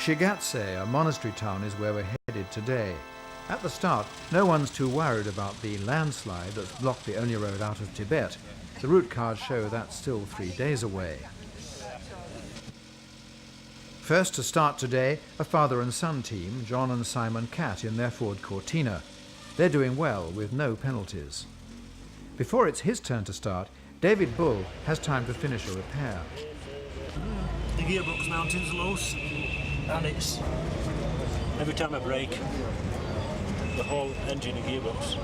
Shigatse, a monastery town, is where we're headed today. At the start, no one's too worried about the landslide that's blocked the only road out of Tibet. The route cards show that's still 3 days away. First to start today, a father and son team, John and Simon Catt in their Ford Cortina. They're doing well with no penalties. Before it's his turn to start, David Bull has time to finish a repair. The gearbox mounting's loose, and it's every time I brake, the whole engine and gearbox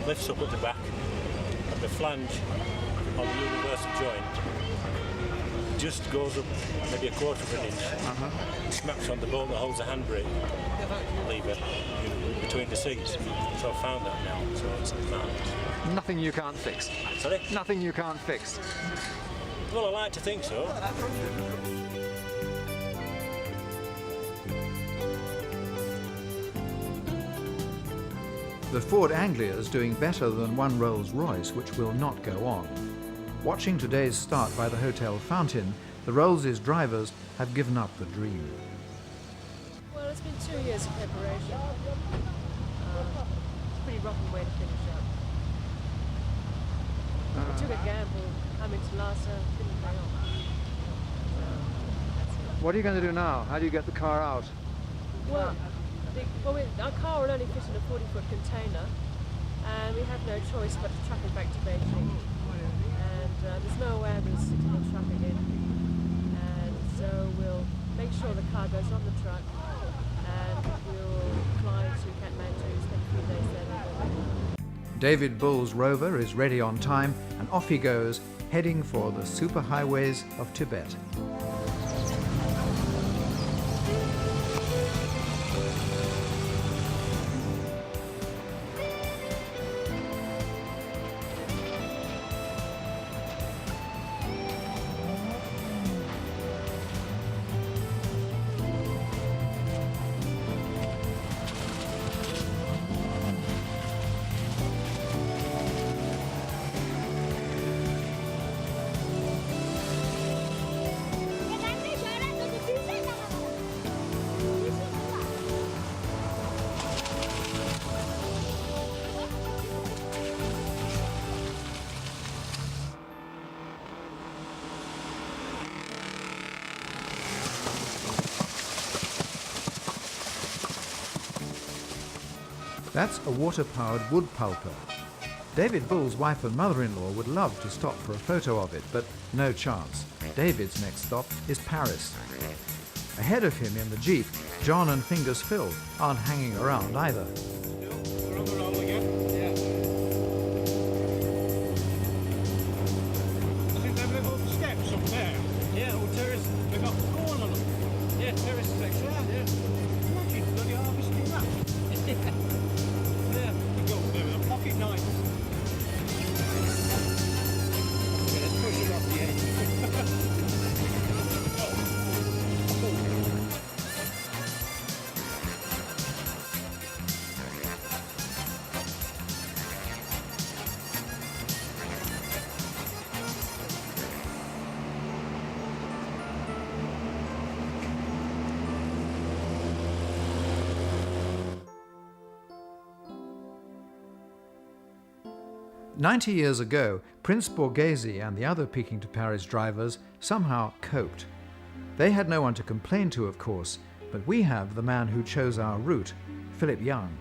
lifts up at the back, and the flange on the universal joint just goes up maybe 1/4 of an inch. It smacks on the bolt that holds the handbrake lever between the seats. So I've found that now. So it's mad. Nothing you can't fix. Sorry? Nothing you can't fix. Well, I like to think so. The Ford Anglia's doing better than one Rolls-Royce, which will not go on. Watching today's start by the hotel fountain, the Rolls' drivers have given up the dream. Well, it's been 2 years of preparation. Pretty rotten way to finish up. We took a gamble coming to Lhasa, didn't pay off. What are you going to do now? How do you get the car out? Well, our car will only fit in a 40-foot container, and we have no choice but to truck it back to Beijing. And there's no way I'm going to sit in the truck again. And so we'll make sure the car goes on the truck, and we'll fly to Kathmandu, spend a few days there, and go back. David Bull's Rover is ready on time, and off he goes, heading for the superhighways of Tibet. That's a water-powered wood pulper. David Bull's wife and mother-in-law would love to stop for a photo of it, but no chance. David's next stop is Paris. Ahead of him in the Jeep, John and Fingers Phil aren't hanging around either. We're on the roll again? Yeah. I think they've little steps up there. Yeah, or terrace. They've got corn on them. Yeah, terrace section. Yeah. Imagine bloody harvesting that. There we go. There was a pocket knife. Okay, let's push it off the edge. "90 years ago, Prince Borghese and the other Peking to Paris drivers somehow coped. They had no one to complain to, of course, but we have the man who chose our route, Philip Young.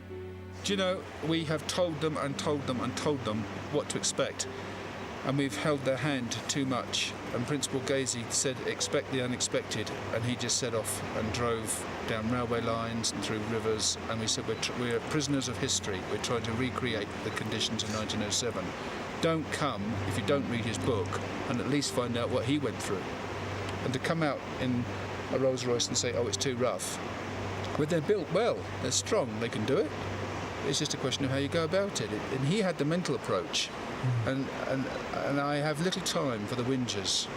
Do you know, we have told them and told them and told them what to expect, and we've held their hand too much. And Prince Borghese said, expect the unexpected, and he just set off and drove down railway lines and through rivers, and we said we're prisoners of history. We're trying to recreate the conditions in 1907. Don't come if you don't read his book and at least find out what he went through. And to come out in a Rolls Royce and say, oh, it's too rough. But they're built well, they're strong, they can do it. It's just a question of how you go about it. And he had the mental approach, and I have little time for the whingers.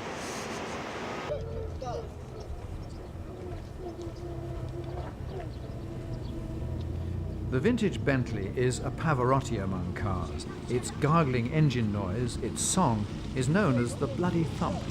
The vintage Bentley is a Pavarotti among cars. Its gargling engine noise, its song, is known as the Bloody Thump.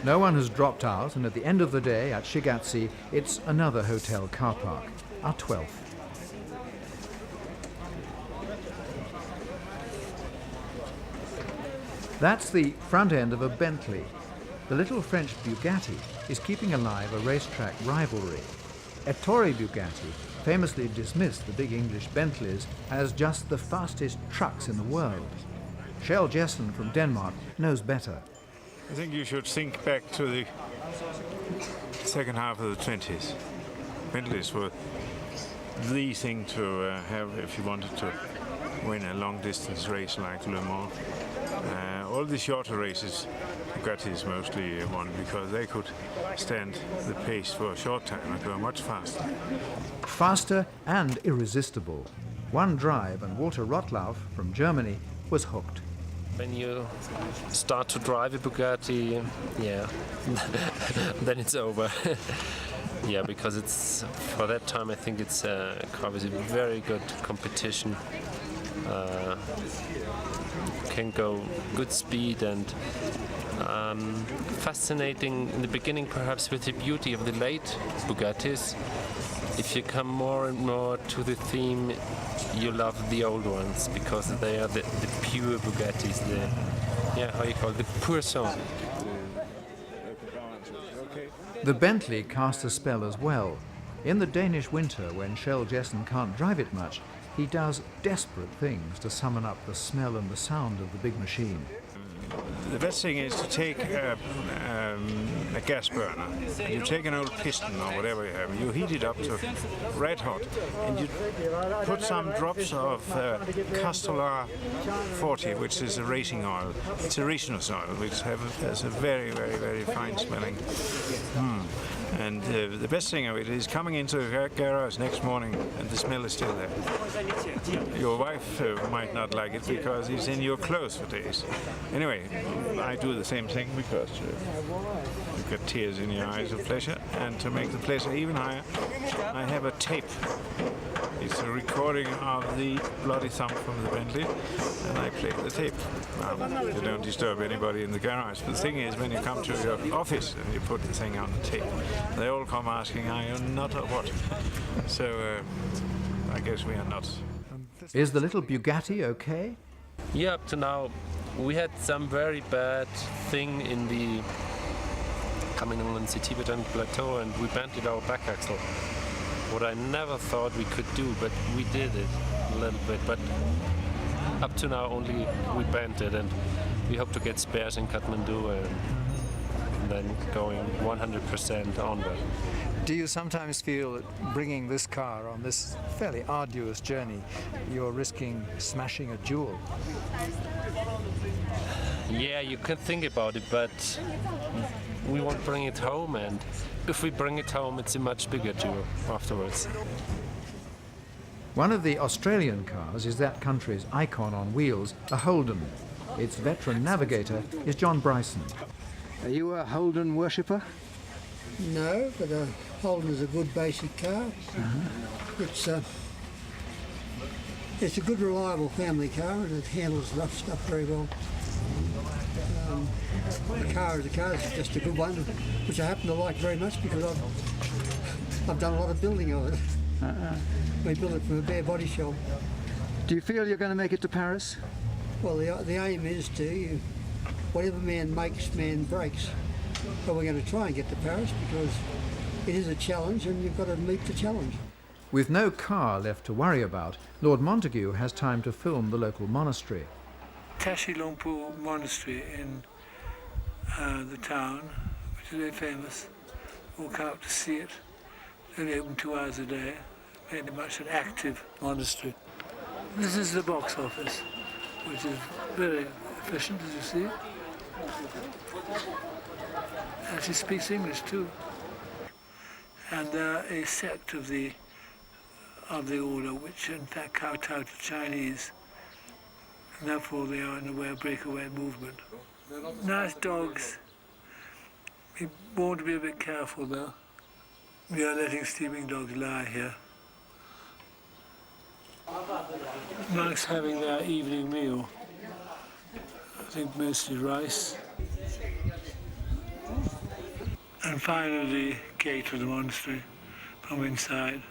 No one has dropped out, and at the end of the day at Shigatse, it's another hotel car park, our 12th. That's the front end of a Bentley. The little French Bugatti is keeping alive a racetrack rivalry. Ettore Bugatti famously dismissed the big English Bentleys as just the fastest trucks in the world. Kjell Jessen from Denmark knows better. I think you should think back to the second half of the 20s. Bentleys were the thing to have if you wanted to win a long-distance race like Le Mans. All the shorter races, Bugattis mostly won because they could stand the pace for a short time and go much faster. Faster and irresistible. One drive and Walter Rotlauf from Germany was hooked. When you start to drive a Bugatti, yeah, then it's over. Yeah, because it's for that time I think it's a car with a very good competition. Can go good speed and fascinating in the beginning perhaps with the beauty of the late Bugattis. If you come more and more to the theme, you love the old ones because they are the pure Bugattis, how you call it, the pur sang. The Bentley cast a spell as well. In the Danish winter, when Kjell Jessen can't drive it much, he does desperate things to summon up the smell and the sound of the big machine. The best thing is to take a gas burner. You take an old piston or whatever you have, you heat it up to red hot, and you put some drops of Castellar 40, which is a racing oil. It's a racinus oil, which has a very, very, very fine smelling. And the best thing of it is coming into a garage next morning and the smell is still there. Your wife might not like it because it's in your clothes for days. Anyway, I do the same thing because you get tears in your eyes of pleasure, and to make the pleasure even higher, I have a tape. It's a recording of the bloody thump from the Bentley, and I play the tape. You don't disturb anybody in the garage. But the thing is, when you come to your office and you put the thing on the tape, they all come asking, are you not or what? So I guess we are not. Is the little Bugatti okay? Yeah, up to now we had some very bad thing in the coming on the Tibetan plateau, and we bent our back axle. What I never thought we could do, but we did it a little bit. But up to now only we bent it, and we hope to get spares in Kathmandu and then going 100% onward. Do you sometimes feel that bringing this car on this fairly arduous journey, you're risking smashing a jewel? Yeah, you can think about it, but we won't bring it home, and if we bring it home, it's a much bigger jewel afterwards. One of the Australian cars is that country's icon on wheels, a Holden. Its veteran navigator is John Bryson. Are you a Holden worshipper? No, but a Holden is a good basic car. It's a good, reliable family car, and it handles rough stuff very well. The car is just a good one, which I happen to like very much because I've done a lot of building of it. We built it from a bare body shell. Do you feel you're going to make it to Paris? Well, the aim is to, whatever man makes, man breaks. But we're going to try and get to Paris because it is a challenge and you've got to meet the challenge. With no car left to worry about, Lord Montagu has time to film the local monastery. Tashi Longpo Monastery in the town, which is very famous. Walk out to see it. Only open 2 hours a day. Very much an active monastery. This is the box office, which is very efficient, as you see. And she speaks English too. And they're a sect of the order, which in fact kowtow to Chinese. And therefore they are in a way a breakaway movement. Nice dogs. We want to be a bit careful though. We are letting sleeping dogs lie here. Monks having their evening meal. I think mostly rice. and finally the gate of the monastery from inside.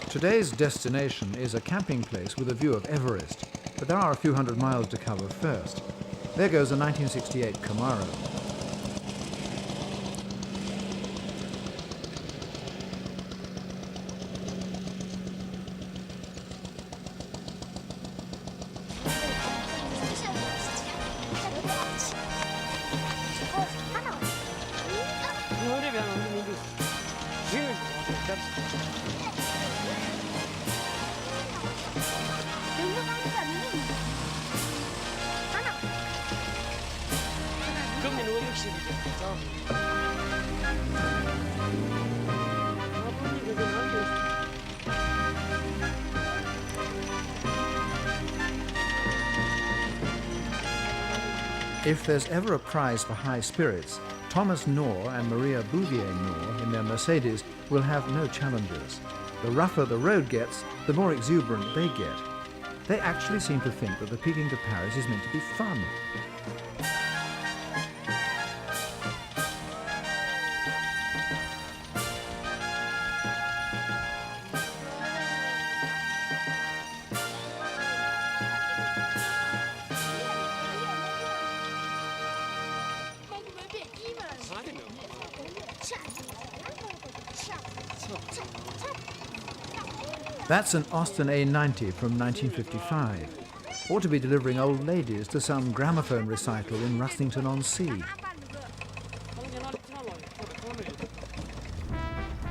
Today's destination is a camping place with a view of Everest, but there are a few hundred miles to cover first. There goes a 1968 Camaro. If there's ever a prize for high spirits, Thomas Knorr and Maria Bouvier Knorr in their Mercedes will have no challengers. The rougher the road gets, the more exuberant they get. They actually seem to think that the Peking to Paris is meant to be fun. That's an Austin A90 from 1955. Ought to be delivering old ladies to some gramophone recital in Rustington-on-Sea.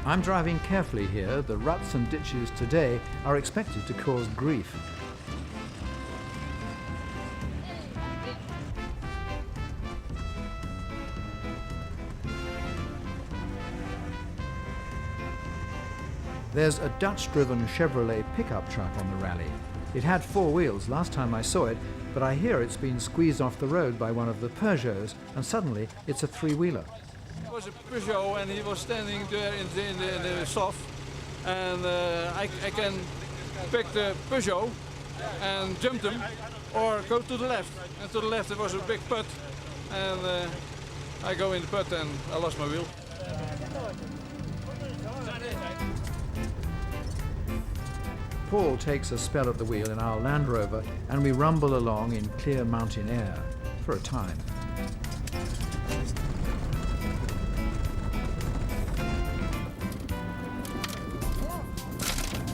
I'm driving carefully here. The ruts and ditches today are expected to cause grief. There's a Dutch-driven Chevrolet pickup truck on the rally. It had 4 wheels last time I saw it, but I hear it's been squeezed off the road by one of the Peugeots, and suddenly it's a 3-wheeler. It was a Peugeot, and he was standing there in the soft, and I can pick the Peugeot and jump them, or go to the left. And to the left there was a big putt, and I go in the putt and I lost my wheel. Paul takes a spell at the wheel in our Land Rover, and we rumble along in clear mountain air, for a time.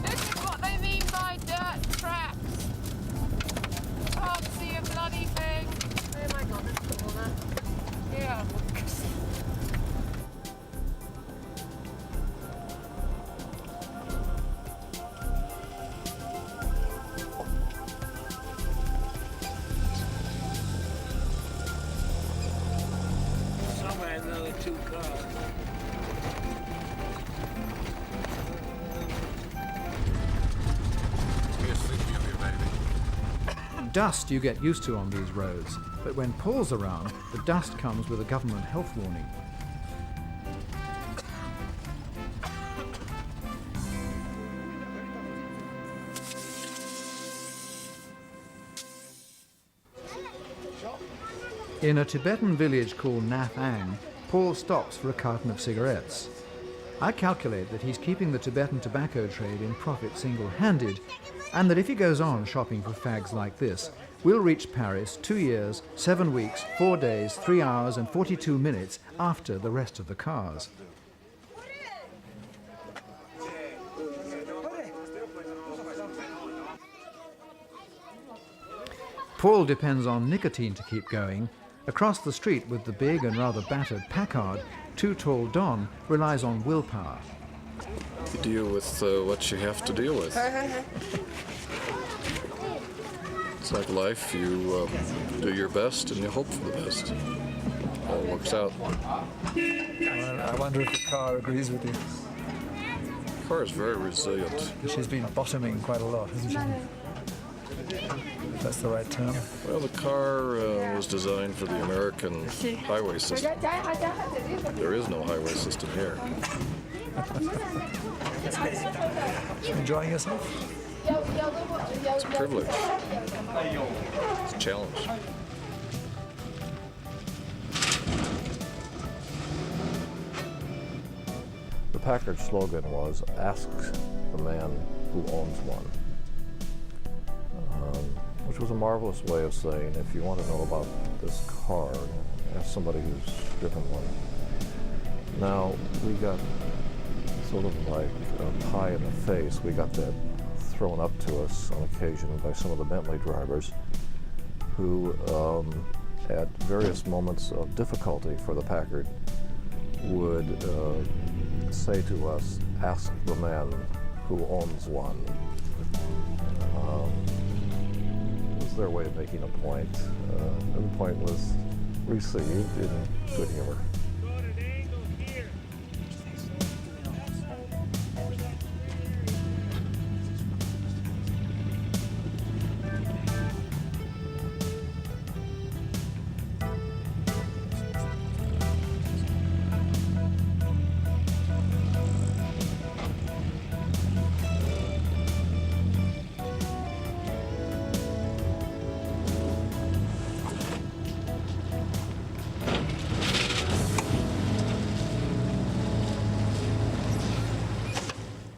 This is what they mean by dirt tracks. Can't see a bloody thing. Oh my god, that's cool, that. Yeah. Another 2 cars. Dust you get used to on these roads, but when Paul's around, the dust comes with a government health warning. In a Tibetan village called Nath Ang, Paul stops for a carton of cigarettes. I calculate that he's keeping the Tibetan tobacco trade in profit single-handed, and that if he goes on shopping for fags like this, we'll reach Paris 2 years, 7 weeks, 4 days, 3 hours and 42 minutes after the rest of the cars. Paul depends on nicotine to keep going. Across the street with the big and rather battered Packard, Too Tall Don relies on willpower. You deal with what you have to deal with. It's like life, you do your best and you hope for the best. All works out. I wonder if the car agrees with you. The car is very resilient. She's been bottoming quite a lot, hasn't she? if that's the right term. Well, the car was designed for the American highway system. There is no highway system here. Enjoying yourself? It's a privilege. It's a challenge. The Packard slogan was, "Ask the man who owns one," which was a marvelous way of saying, if you want to know about this car, ask somebody who's driven one. Now, we got sort of like a pie in the face. We got that thrown up to us on occasion by some of the Bentley drivers who, at various moments of difficulty for the Packard, would say to us, "Ask the man who owns one." It was their way of making a point, and the point was received in good humor.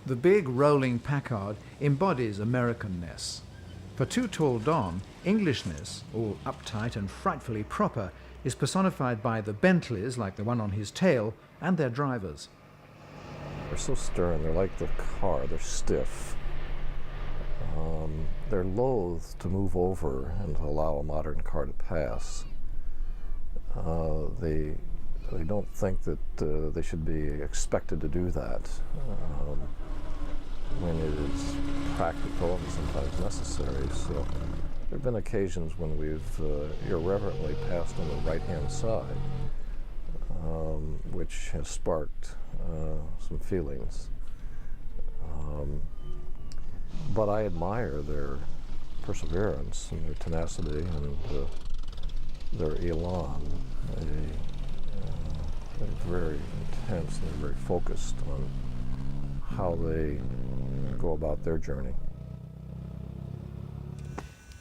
The big rolling Packard embodies Americanness. For Too Tall Don, Englishness, all uptight and frightfully proper, is personified by the Bentleys, like the one on his tail, and their drivers. They're so stern, they're like the car, they're stiff. They're loath to move over and to allow a modern car to pass. They don't think that they should be expected to do that when it is practical and sometimes necessary. So there have been occasions when we've irreverently passed on the right-hand side, which has sparked some feelings. But I admire their perseverance and their tenacity and their elan. They're very intense and they're very focused on how they go about their journey.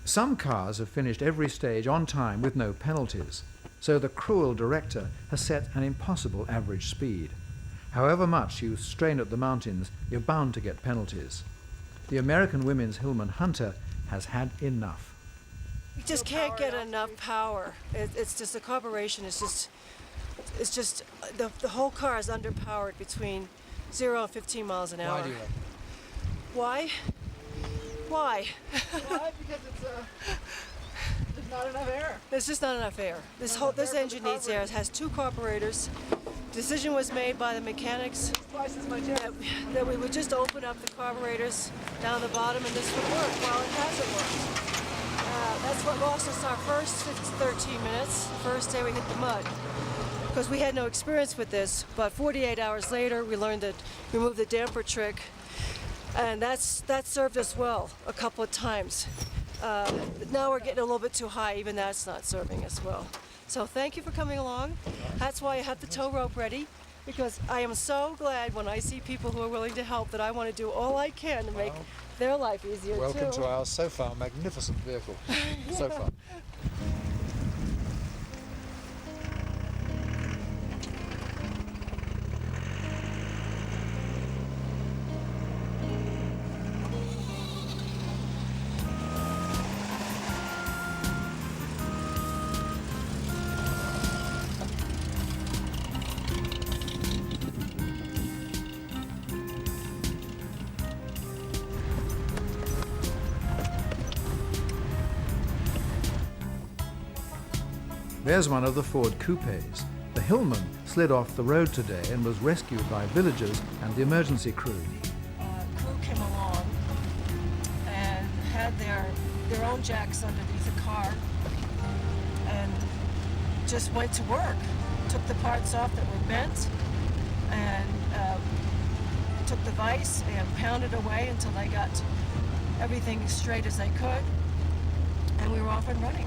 Some cars have finished every stage on time with no penalties, so the cruel director has set an impossible average speed. However much you strain at the mountains, you're bound to get penalties. The American women's Hillman Hunter has had enough. You just can't get enough power. It's just the carburation is just the whole car is underpowered between 0 and 15 miles an hour. Why do you reckon? Why? Why? Why? Because there's not enough air. There's just not enough air. This engine needs air. It has 2 carburetors. Decision was made by the mechanics that we would just open up the carburetors down the bottom and this would work. Well, it hasn't worked. That's what lost us our first 13 minutes, the first day we hit the mud. Because we had no experience with this, but 48 hours later we learned to remove the damper trick, and that served us well a couple of times. Now we're getting a little bit too high, even that's not serving us well. So thank you for coming along. That's why I have the tow rope ready, because I am so glad when I see people who are willing to help that I want to do all I can to make their life easier. Welcome too. to our so far magnificent vehicle. So far. There's one of the Ford coupes. The Hillman slid off the road today and was rescued by villagers and the emergency crew. Crew came along and had their own jacks underneath the car and just went to work. Took the parts off that were bent and took the vise and pounded away until they got everything as straight as they could, and we were off and running.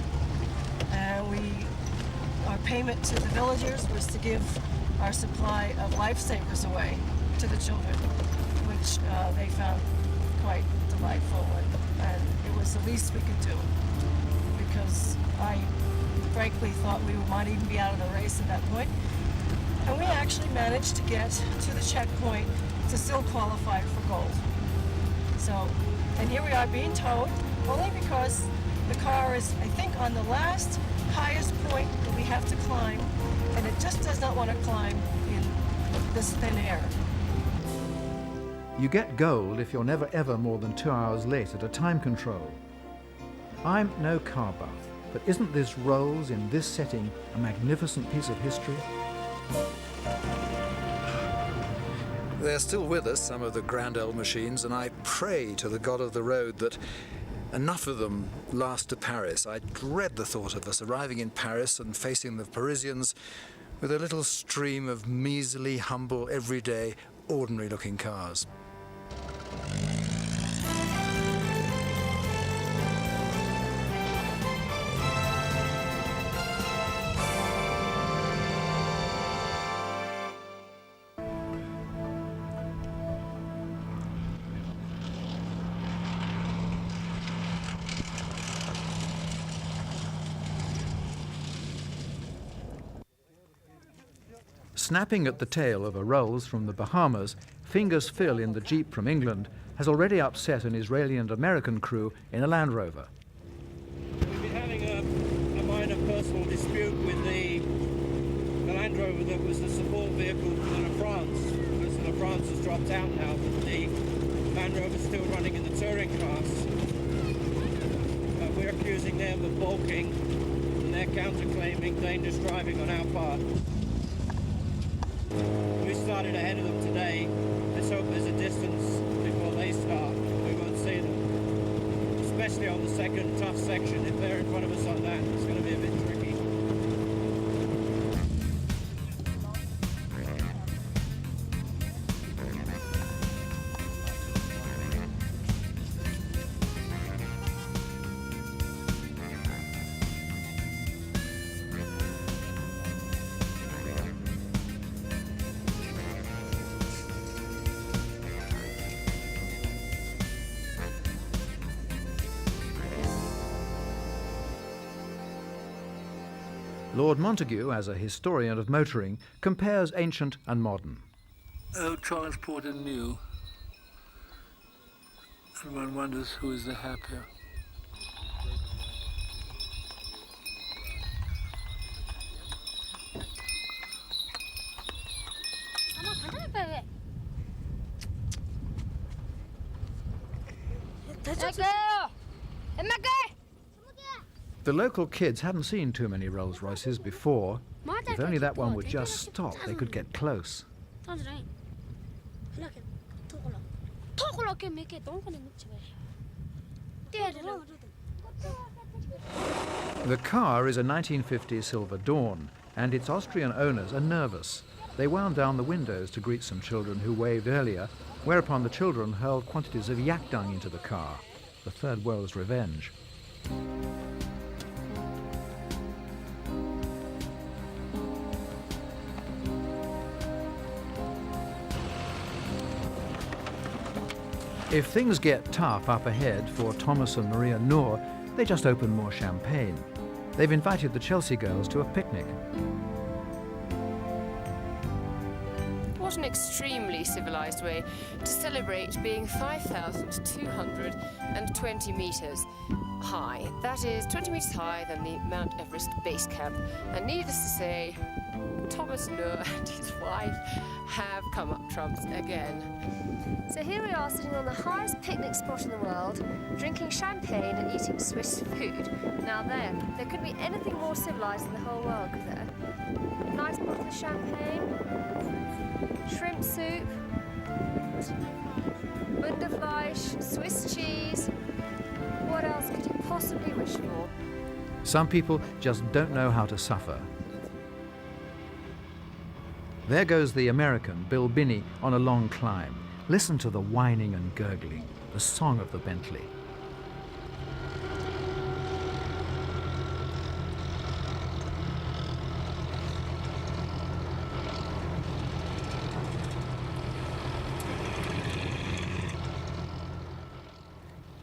Our payment to the villagers was to give our supply of lifesavers away to the children, which they found quite delightful, and it was the least we could do, because I frankly thought we might even be out of the race at that point. And we actually managed to get to the checkpoint to still qualify for gold. So, and here we are being towed, only because the car is, I think, on the last highest point that we have to climb, and it just does not want to climb in this thin air. You get gold if you're never ever more than 2 hours late at a time control. I'm no car buff, but isn't this Rolls in this setting a magnificent piece of history? They're still with us, some of the grand old machines, and I pray to the God of the road that enough of them last to Paris. I dread the thought of us arriving in Paris and facing the Parisians with a little stream of measly, humble, everyday, ordinary-looking cars. Snapping at the tail of a Rolls from the Bahamas, Fingers Phil in the Jeep from England has already upset an Israeli and American crew in a Land Rover. We've been having a minor personal dispute with the Land Rover that was the support vehicle for the La France. Because the La France has dropped out now, but the Land Rover is still running in the touring class. We're accusing them of balking, and they're counterclaiming dangerous driving on our part. We started ahead of them today. Let's hope there's a distance before they start. We won't see them. Especially on the second tough section. If they're in front of us like that, it's going to be a bit tricky. Lord Montagu, as a historian of motoring, compares ancient and modern. Old transport and new, and one wonders who is the happier. The local kids hadn't seen too many Rolls Royces before. If only that one would just stop, they could get close. The car is a 1950s Silver Dawn, and its Austrian owners are nervous. They wound down the windows to greet some children who waved earlier, whereupon the children hurled quantities of yak dung into the car, the Third World's revenge. If things get tough up ahead for Thomas and Maria Noor, they just open more champagne. They've invited the Chelsea girls to a picnic. What an extremely civilized way to celebrate being 5,220 meters high. That is 20 meters higher than the Mount Everest base camp. And needless to say, Thomas Noor and his wife have come up trumps again. So here we are sitting on the highest picnic spot in the world, drinking champagne and eating Swiss food. Now there could be anything more civilized in the whole world, could there? Nice bottle of champagne, shrimp soup, Bundefleisch, Swiss cheese. What else could you possibly wish for? Some people just don't know how to suffer. There goes the American, Bill Binney, on a long climb. Listen to the whining and gurgling, the song of the Bentley.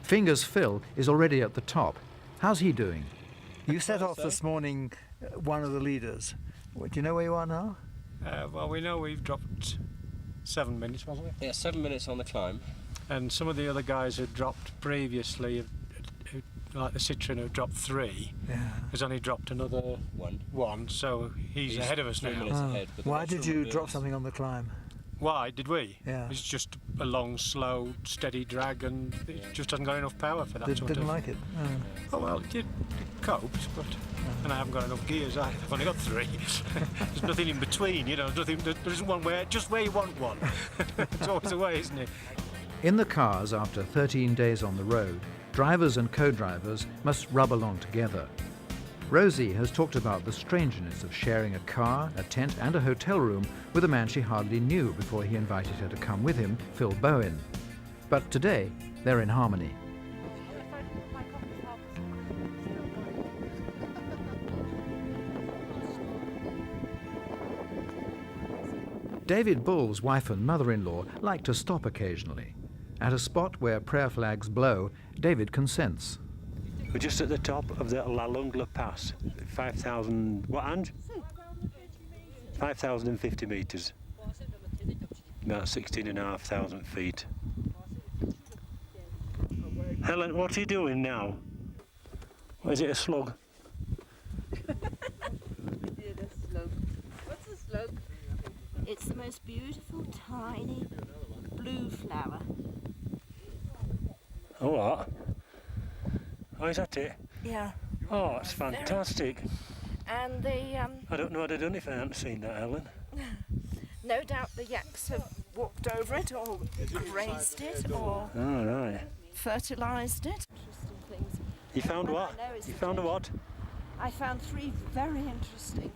Fingers Phil is already at the top. How's he doing? You set off this morning, one of the leaders. Do you know where you are now? Well, we know we've dropped 7 minutes, wasn't it? Yeah, 7 minutes on the climb. And some of the other guys had dropped previously, like the Citroen, who dropped 3, has only dropped another one, so he's ahead of us now. 3 minutes ahead. But Why did you drop something on the climb? Why did we? Yeah. It's just a long, slow, steady drag, and it just hasn't got enough power for that sort of... Didn't like it? Oh, well, it copes, but... And I haven't got enough gears either. I've only got 3. There's nothing in between, you know. There isn't one just where you want one. It's always a way, isn't it? In the cars, after 13 days on the road, drivers and co-drivers must rub along together. Rosie has talked about the strangeness of sharing a car, a tent and a hotel room with a man she hardly knew before he invited her to come with him, Phil Bowen. But today, they're in harmony. David Bull's wife and mother-in-law like to stop occasionally. At a spot where prayer flags blow, David consents. We're just at the top of the La Lungla Pass, 5,000, what, Ange? 5,050 metres, about 16,500 feet. Helen, what are you doing now? Or is it a slug? What's a slug? It's the most beautiful, tiny blue flower. Oh, what? Oh, is that it? Yeah. Oh, it's fantastic. And the I don't know what I'd have done if I hadn't seen that, Helen. no doubt the yaks have walked over it or grazed it or Oh, right. fertilised it. Interesting things. You found what? You found a what? I found 3 very interesting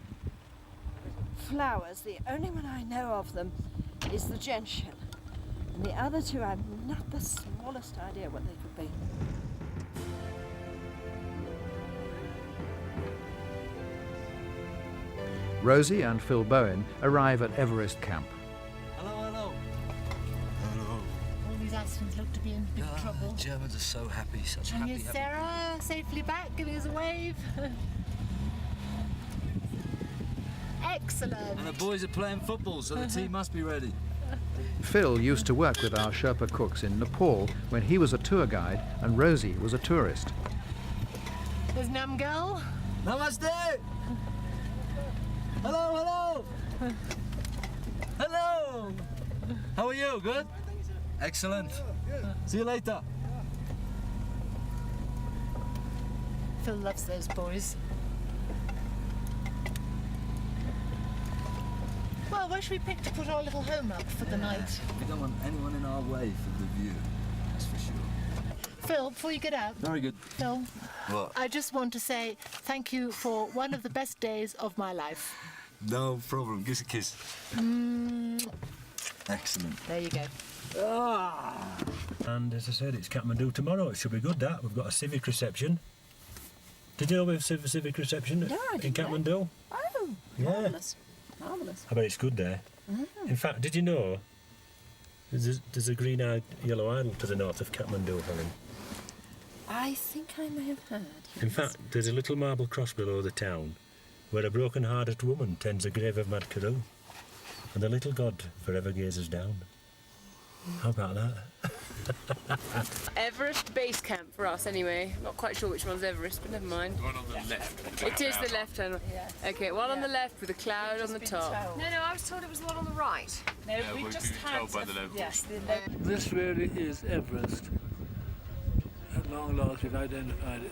flowers. The only one I know of them is the gentian. And the other 2, I've not the smallest idea what they could be. Rosie and Phil Bowen arrive at Everest Camp. Hello, hello. All these Astons look to be in big trouble. The Germans are so happy, such And happy. here's Sarah, safely back, giving us a wave. Excellent. And the boys are playing football, so the team must be ready. Phil used to work with our Sherpa cooks in Nepal when he was a tour guide and Rosie was a tourist. There's Namgal. Namaste! Hello, hello! Hello! How are you? Good? Excellent. See you later. Phil loves those boys. Well, where should we pick to put our little home up for the night? We don't want anyone in our way for the view, that's for sure. Phil, before you get out. Very good. Phil. What? I just want to say thank you for one of the best days of my life. No problem. Give us a kiss. Excellent. There you go. And as I said, it's Kathmandu tomorrow. It should be good, that. We've got a civic reception. Did you know we have a civic reception in Kathmandu? Oh, yeah. marvellous. Marvellous. I bet it's good there. In fact, did you know there's a green-eyed yellow idol to the north of Kathmandu, Helen? I think I may have heard. In fact, there's a little marble cross below the town where a broken-hearted woman tends the grave of Mad Karoo, and the little god forever gazes down. How about that? Everest base camp for us, anyway. Not quite sure which one's Everest, but never mind. The one on the left. It is the left hand. Okay, one on the left with a cloud on the top. No, I was told it was the one on the right. No, we just had by the locals. Yes, This really is Everest. At long last, we've identified it.